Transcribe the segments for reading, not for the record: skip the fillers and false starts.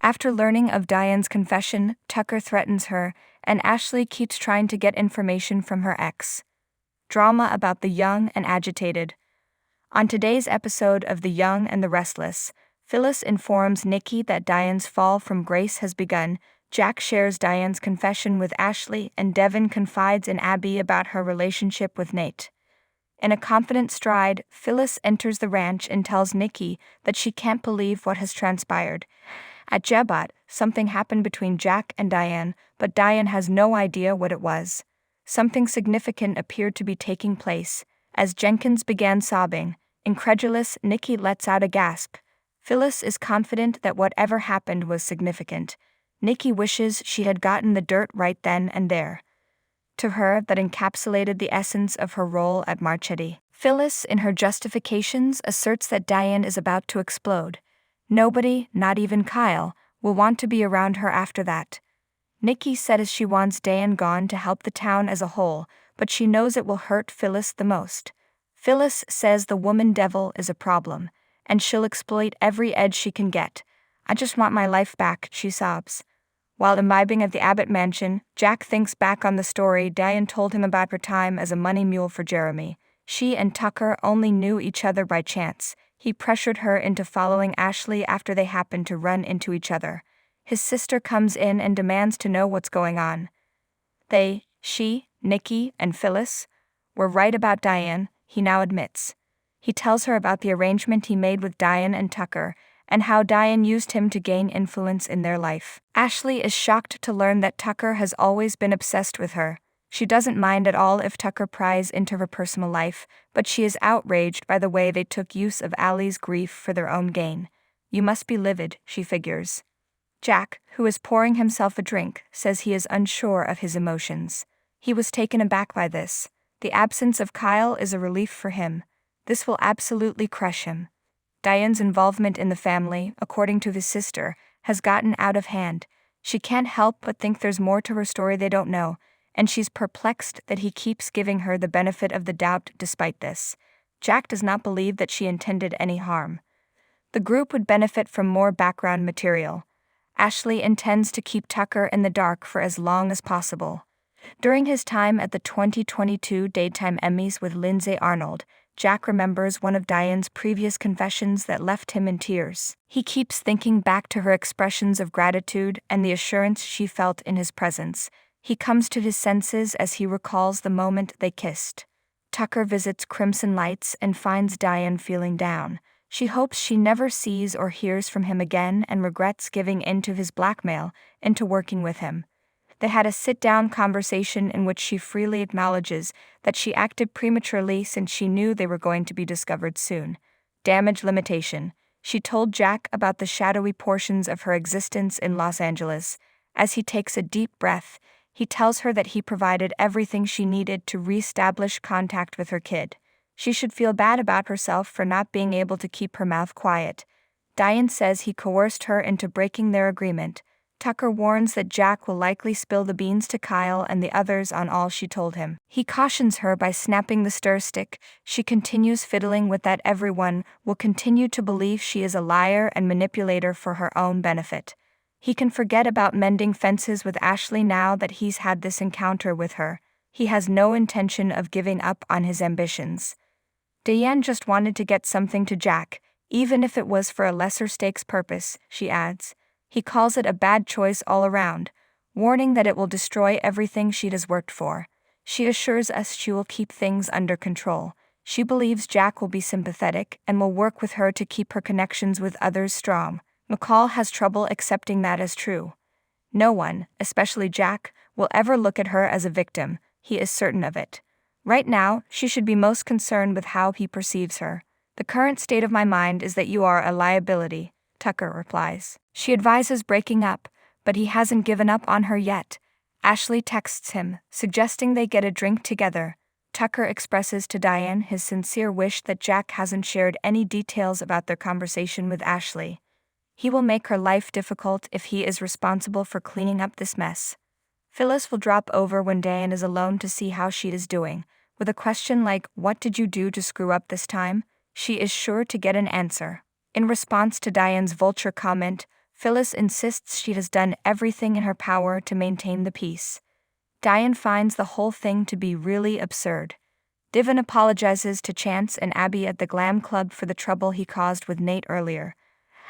After learning of Diane's confession, Tucker threatens her, and Ashley keeps trying to get information from her ex. Drama about the young and agitated. On today's episode of The Young and the Restless, Phyllis informs Nikki that Diane's fall from grace has begun. Jack shares Diane's confession with Ashley, and Devin confides in Abby about her relationship with Nate. In a confident stride, Phyllis enters the ranch and tells Nikki that she can't believe what has transpired. At Jebat, something happened between Jack and Diane, but Diane has no idea what it was. Something significant appeared to be taking place. As Jenkins began sobbing, incredulous, Nikki lets out a gasp. Phyllis is confident that whatever happened was significant. Nikki wishes she had gotten the dirt right then and there. To her, that encapsulated the essence of her role at Marchetti. Phyllis, in her justifications, asserts that Diane is about to explode. Nobody, not even Kyle, will want to be around her after that. Nikki says she wants Diane gone to help the town as a whole, but she knows it will hurt Phyllis the most. Phyllis says the woman devil is a problem, and she'll exploit every edge she can get. "I just want my life back," she sobs. While imbibing at the Abbott mansion, Jack thinks back on the story Diane told him about her time as a money mule for Jeremy. She and Tucker only knew each other by chance. He pressured her into following Ashley after they happened to run into each other. His sister comes in and demands to know what's going on. She, Nikki, and Phyllis were right about Diane, he now admits. He tells her about the arrangement he made with Diane and Tucker, and how Diane used him to gain influence in their life. Ashley is shocked to learn that Tucker has always been obsessed with her. She doesn't mind at all if Tucker pries into her personal life, but she is outraged by the way they took use of Allie's grief for their own gain. "You must be livid," she figures. Jack, who is pouring himself a drink, says he is unsure of his emotions. He was taken aback by this. The absence of Kyle is a relief for him. This will absolutely crush him. Diane's involvement in the family, according to his sister, has gotten out of hand. She can't help but think there's more to her story they don't know, and she's perplexed that he keeps giving her the benefit of the doubt despite this. Jack does not believe that she intended any harm. The group would benefit from more background material. Ashley intends to keep Tucker in the dark for as long as possible. During his time at the 2022 Daytime Emmys with Lindsay Arnold, Jack remembers one of Diane's previous confessions that left him in tears. He keeps thinking back to her expressions of gratitude and the assurance she felt in his presence. He comes to his senses as he recalls the moment they kissed. Tucker visits Crimson Lights and finds Diane feeling down. She hopes she never sees or hears from him again and regrets giving in to his blackmail into working with him. They had a sit-down conversation in which she freely acknowledges that she acted prematurely since she knew they were going to be discovered soon. Damage limitation. She told Jack about the shadowy portions of her existence in Los Angeles. As he takes a deep breath, he tells her that he provided everything she needed to re-establish contact with her kid. She should feel bad about herself for not being able to keep her mouth quiet. Diane says he coerced her into breaking their agreement. Tucker warns that Jack will likely spill the beans to Kyle and the others on all she told him. He cautions her by snapping the stir stick. She continues fiddling with that everyone will continue to believe she is a liar and manipulator for her own benefit. He can forget about mending fences with Ashley now that he's had this encounter with her. He has no intention of giving up on his ambitions. Diane just wanted to get something to Jack, even if it was for a lesser stakes purpose, she adds. He calls it a bad choice all around, warning that it will destroy everything she has worked for. She assures us she will keep things under control. She believes Jack will be sympathetic and will work with her to keep her connections with others strong. McCall has trouble accepting that as true. No one, especially Jack, will ever look at her as a victim. He is certain of it. Right now, she should be most concerned with how he perceives her. "The current state of my mind is that you are a liability," Tucker replies. She advises breaking up, but he hasn't given up on her yet. Ashley texts him, suggesting they get a drink together. Tucker expresses to Diane his sincere wish that Jack hasn't shared any details about their conversation with Ashley. He will make her life difficult if he is responsible for cleaning up this mess. Phyllis will drop over when Diane is alone to see how she is doing. With a question like, "What did you do to screw up this time?" she is sure to get an answer. In response to Diane's vulture comment, Phyllis insists she has done everything in her power to maintain the peace. Diane finds the whole thing to be really absurd. Divan apologizes to Chance and Abby at the glam club for the trouble he caused with Nate earlier.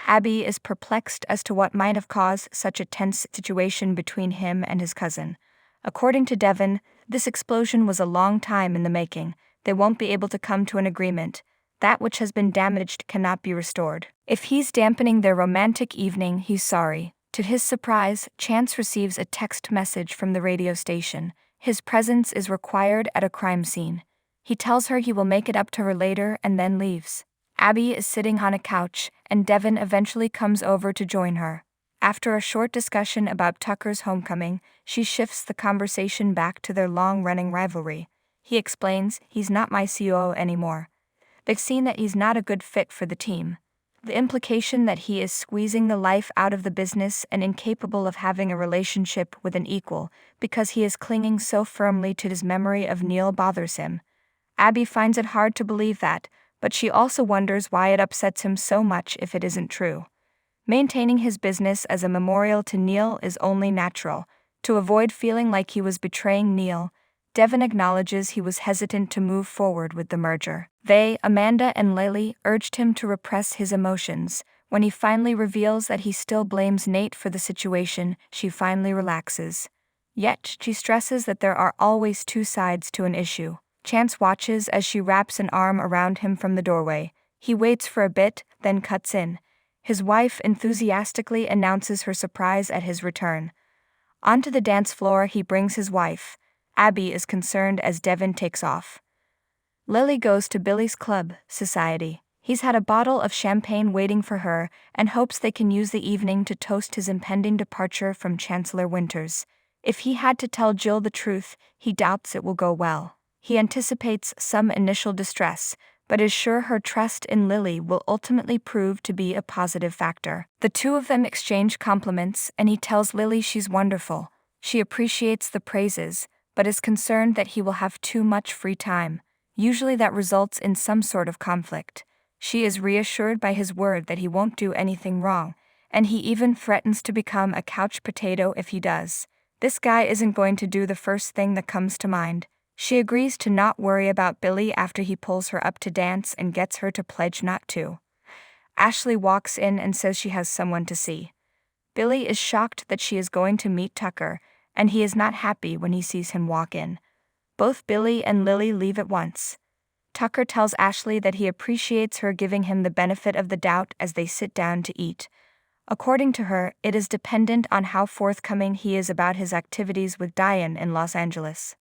Abby is perplexed as to what might have caused such a tense situation between him and his cousin. According to Devon, this explosion was a long time in the making. They won't be able to come to an agreement. That which has been damaged cannot be restored. If he's dampening their romantic evening, he's sorry. To his surprise, Chance receives a text message from the radio station. His presence is required at a crime scene. He tells her he will make it up to her later and then leaves. Abby is sitting on a couch, and Devon eventually comes over to join her. After a short discussion about Tucker's homecoming, she shifts the conversation back to their long-running rivalry. He explains he's not my COO anymore. They've seen that he's not a good fit for the team. The implication that he is squeezing the life out of the business and incapable of having a relationship with an equal because he is clinging so firmly to his memory of Neil bothers him. Abby finds it hard to believe that, but she also wonders why it upsets him so much if it isn't true. Maintaining his business as a memorial to Neil is only natural. To avoid feeling like he was betraying Neil, Devon acknowledges he was hesitant to move forward with the merger. They, Amanda and Lily, urged him to repress his emotions. When he finally reveals that he still blames Nate for the situation, she finally relaxes. Yet, she stresses that there are always two sides to an issue. Chance watches as she wraps an arm around him from the doorway. He waits for a bit, then cuts in. His wife enthusiastically announces her surprise at his return. Onto the dance floor he brings his wife. Abby is concerned as Devon takes off. Lily goes to Billy's club, Society. He's had a bottle of champagne waiting for her and hopes they can use the evening to toast his impending departure from Chancellor Winters. If he had to tell Jill the truth, he doubts it will go well. He anticipates some initial distress, but is sure her trust in Lily will ultimately prove to be a positive factor. The two of them exchange compliments, and he tells Lily she's wonderful. She appreciates the praises, but is concerned that he will have too much free time. Usually that results in some sort of conflict. She is reassured by his word that he won't do anything wrong, and he even threatens to become a couch potato if he does. This guy isn't going to do the first thing that comes to mind. She agrees to not worry about Billy after he pulls her up to dance and gets her to pledge not to. Ashley walks in and says she has someone to see. Billy is shocked that she is going to meet Tucker, and he is not happy when he sees him walk in. Both Billy and Lily leave at once. Tucker tells Ashley that he appreciates her giving him the benefit of the doubt as they sit down to eat. According to her, it is dependent on how forthcoming he is about his activities with Diane in Los Angeles.